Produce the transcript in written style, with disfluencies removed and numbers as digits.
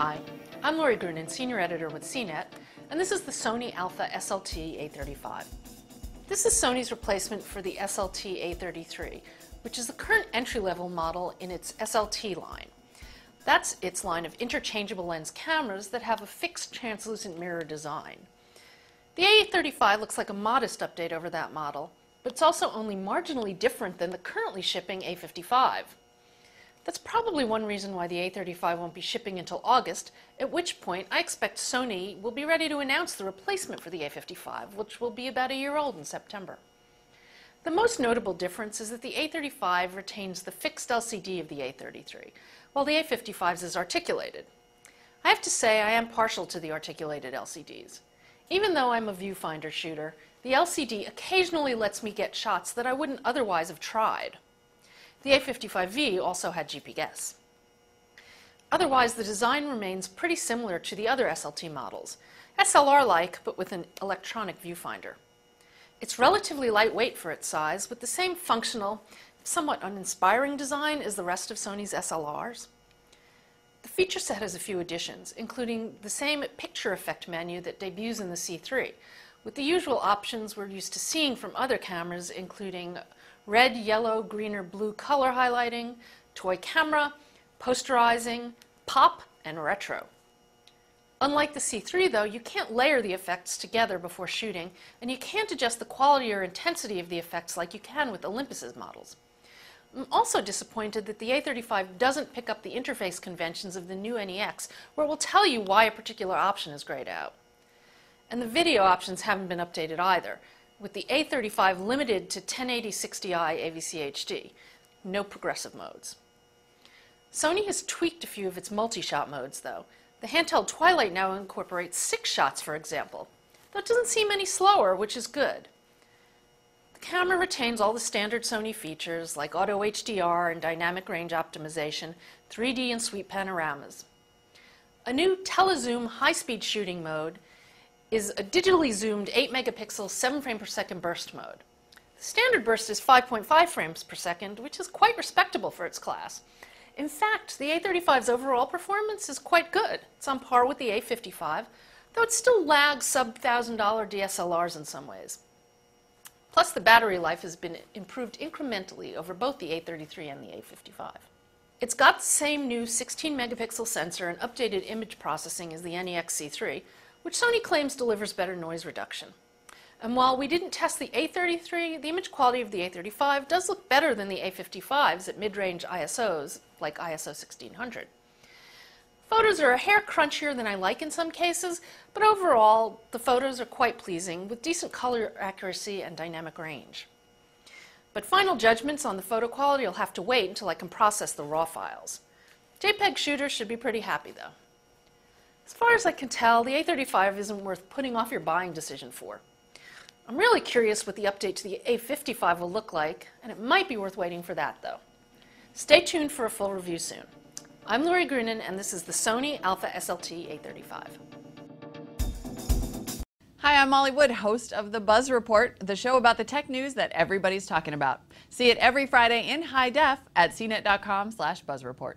Hi, I'm Lori Grunin, Senior Editor with CNET, and this is the Sony Alpha SLT A35. This is Sony's replacement for the SLT A33, which is the current entry-level model in its SLT line. That's its line of interchangeable lens cameras that have a fixed translucent mirror design. The A35 looks like a modest update over that model, but it's also only marginally different than the currently shipping A55. That's probably one reason why the A35 won't be shipping until August, at which point I expect Sony will be ready to announce the replacement for the A55, which will be about a year old in September. The most notable difference is that the A35 retains the fixed LCD of the A33, while the A55's is articulated. I have to say I am partial to the articulated LCDs. Even though I'm a viewfinder shooter, the LCD occasionally lets me get shots that I wouldn't otherwise have tried. The A55V also had GPS. Otherwise, the design remains pretty similar to the other SLT models, SLR-like but with an electronic viewfinder. It's relatively lightweight for its size, with the same functional, somewhat uninspiring design as the rest of Sony's SLRs. The feature set has a few additions, including the same picture effect menu that debuts in the C3, with the usual options we're used to seeing from other cameras, including red, yellow, green, or blue color highlighting, toy camera, posterizing, pop, and retro. Unlike the C3, though, you can't layer the effects together before shooting, and you can't adjust the quality or intensity of the effects like you can with Olympus's models. I'm also disappointed that the A35 doesn't pick up the interface conventions of the new NEX, where it will tell you why a particular option is grayed out. And the video options haven't been updated either, with the A35 limited to 1080-60i AVC HD, no progressive modes. Sony has tweaked a few of its multi-shot modes, though. The handheld Twilight now incorporates 6 shots, for example. That doesn't seem any slower, which is good. The camera retains all the standard Sony features, like auto HDR and dynamic range optimization, 3D and sweep panoramas. A new telezoom high-speed shooting mode is a digitally zoomed 8-megapixel 7 frame per second burst mode. The standard burst is 5.5 frames per second, which is quite respectable for its class. In fact, the A35's overall performance is quite good. It's on par with the A55, though it still lags sub-$1,000 DSLRs in some ways. Plus, the battery life has been improved incrementally over both the A33 and the A55. It's got the same new 16-megapixel sensor and updated image processing as the NEX C3, which Sony claims delivers better noise reduction. And while we didn't test the A33, the image quality of the A35 does look better than the A55's at mid-range ISOs, like ISO 1600. Photos are a hair crunchier than I like in some cases, but overall, the photos are quite pleasing, with decent color accuracy and dynamic range. But final judgments on the photo quality will have to wait until I can process the raw files. JPEG shooters should be pretty happy, though. As far as I can tell, the A35 isn't worth putting off your buying decision for. I'm really curious what the update to the A55 will look like, and it might be worth waiting for that, though. Stay tuned for a full review soon. I'm Lori Grunin, and this is the Sony Alpha SLT A35. Hi, I'm Molly Wood, host of The Buzz Report, the show about the tech news that everybody's talking about. See it every Friday in high def at cnet.com/buzzreport.